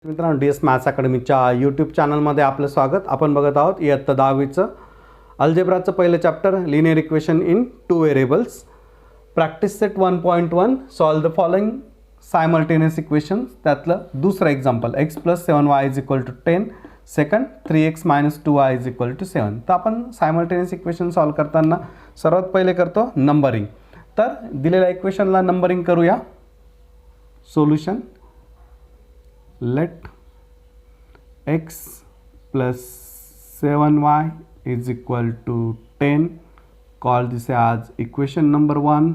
मित्रांनो, DS maths अकॅडमीच्या YouTube चॅनलमध्ये आपलं स्वागत. आपण बघत आहोत इयत्ता 10वीचं अल्जेब्राचं पहिलं chapter linear equation in 2 variables. Practice set 1.1 solve the following simultaneous equations. त्यातलं दुसरं example x + 7y = 10, second 3x - 2y = 7. तर आपण सायमल्टेनियस इक्वेशन सॉल्व करताना सर्वात पहिले करतो नंबरिंग. तर दिलेल्या इक्वेशनला नंबरिंग करूया. Solution let x plus 7y = 10. Call this as equation number 1.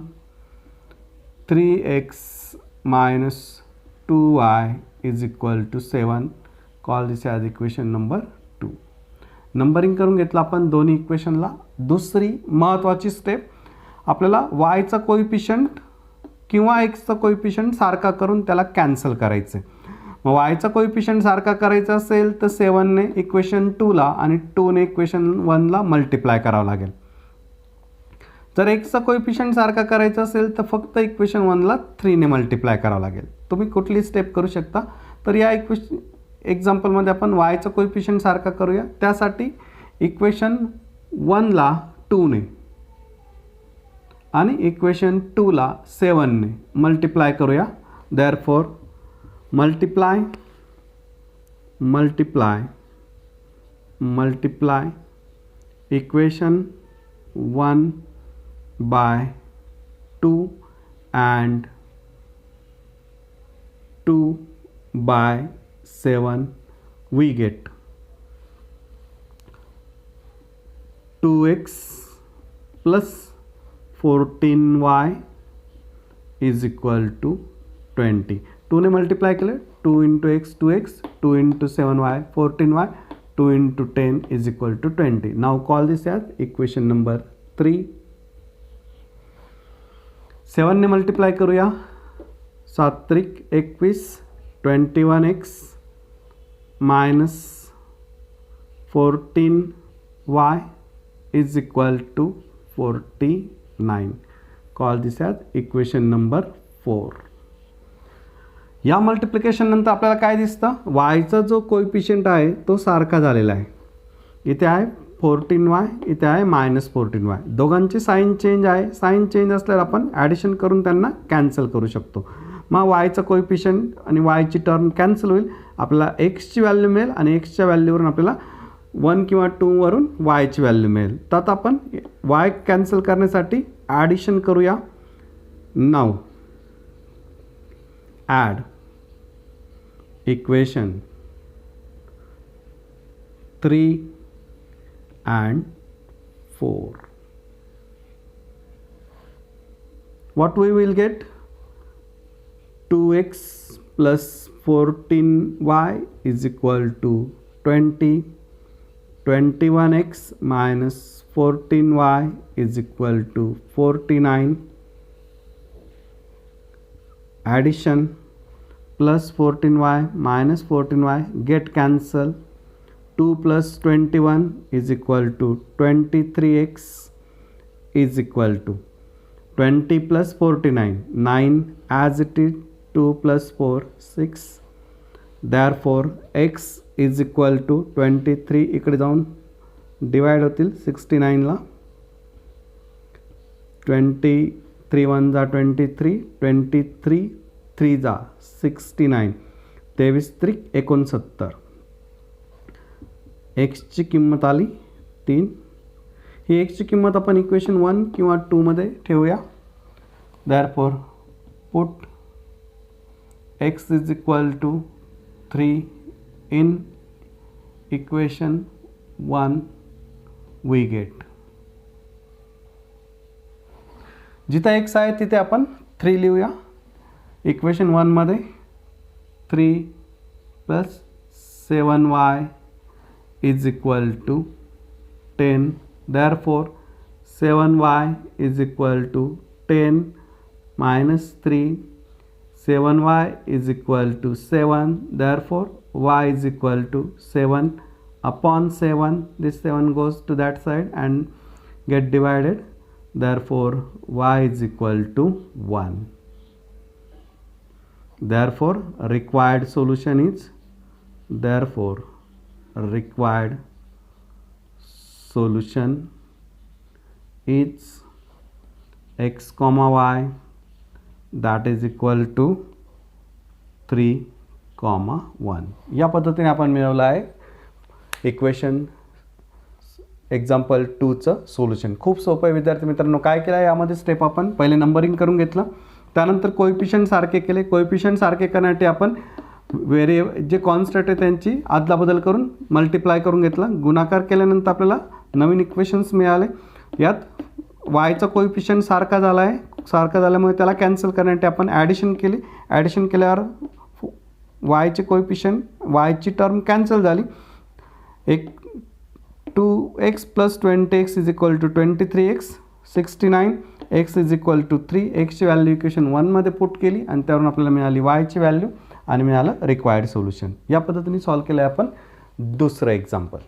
3x minus 2y = 7. Call this as equation number 2. Numbering करून घेतलं आपण दोन्ही इक्वेशनला. दुसरी महत्त्वाची स्टेप, आपल्याला yचा कोइफिशियंट किंवा xचा कोइफिशियंट सारखा करून त्याला कॅन्सल करायचं आहे. मग yचा कोइफिशियंट सारखा करायचा असेल तर 7ने इक्वेशन 2ला आणि 2ने इक्वेशन 1ला मल्टिप्लाय करावं लागेल. जर xचा कोइफिशियंट सारखा करायचा असेल तर फक्त इक्वेशन 1ला 3ने मल्टिप्लाय करावं लागेल. तुम्ही कुठली स्टेप करू शकता. तर या एक्झाम्पलमध्ये आपण yचा कोइफिशियंट सारखा करूया. त्यासाठी इक्वेशन 1ला 2ने आणि इक्वेशन 2ला 7ने मल्टिप्लाय करूया. Therefore multiply equation 1 by 2 and 2 by 7, we get 2x plus 14y = 20. 2ने multiply केलं, 2 × x 2x, 2 × 7y 14y, 2 × 10 = 20. Now call दिस एज इक्वेशन नंबर 3. 7ने मल्टिप्लाय करूया. 7 × 21, 21x minus 14y = 49. कॉल दिस एज इक्वेशन नंबर 4. या multiplication नंतर आपल्याला काय दिसतं, yचा जो coefficient आहे तो सारखा झालेला आहे. इथे आहे 14y, इथे आहे -14y. दोघांची साईन चेंज आहे. साईन चेंज असल्यावर आपण ॲडिशन करून त्यांना कॅन्सल करू शकतो. मग yचा कोइफिशियंट आणि yची टर्म कॅन्सल होईल. आपल्याला xची व्हॅल्यू मिळेल आणि xच्या व्हॅल्यूवरून आपल्याला 1 किंवा 2 वरून yची व्हॅल्यू मिळेल. तर आता आपण y कॅन्सल करण्यासाठी ॲडिशन करूया. नाव add equation 3 and 4. What we will get? 2x plus 14y = 20. 21x minus 14y = 49. Addition plus 14y minus 14y get cancel. 2 plus 21 = 23x = 20 plus 49, 9 as it is. 2 plus 4, 6. Therefore x = 23. इकडे जाऊन divide होतील 69ला. 23 1 जा 23, 23 3 जा 69, 23 3 69. एक्सची किंमत आली 3. ही एक्सची किंमत आपण इक्वेशन 1 किंवा 2 मध्ये ठेवूया. Therefore put x = 3 in equation 1, we get. जिथे x आहे तिथे आपण 3 लिहूया. इक्वेशन 1 मध्ये 3 + 7y = 10. Therefore 7y = 10 minus 3. 7y = 7. Therefore y = 7 upon 7. This 7 goes to that side and get divided. Therefore y = 1. Therefore required solution is therefore required solution is x comma y that is equal to 3, 1. या पद्धतीने आपण मिळवलं आहे equation example 2चं solution. खूप सोपं आहे विद्यार्थी मित्रांनो. काय केलं आहे यामध्ये स्टेप, आपण पहिले नंबरिंग करून घेतलं, त्यानंतर कोएफिशियंट सारखे केले. कोएफिशियंट सारखे करण्यासाठी आपण जे कॉन्स्टंट आहे त्यांची अदलाबदल करून मल्टिप्लाय करून घेतला. गुणाकार केल्यानंतर आपल्याला नवीन इक्वेशन्स मिळाले. यात वायचा कोएफिशियंट सारखा झाला आहे. सारखा झाल्यामुळे त्याला कॅन्सल करण्यासाठी आपण ॲडिशन केली. ॲडिशन केल्यावर वायचे कोएफिशियंट, वायची टर्म कॅन्सल झाली. एक 2x + 20x is equal to 23x, 69, x is equal to 3. एक्सची व्हॅल्यू इक्वेशन 1मध्ये पुट केली आणि त्यावरून आपल्याला मिळाली वायची व्हॅल्यू आणि मिळालं रिक्वायर्ड सोल्युशन. या पद्धतीने सॉल्व केलं आहे आपण दुसरं एक्झाम्पल.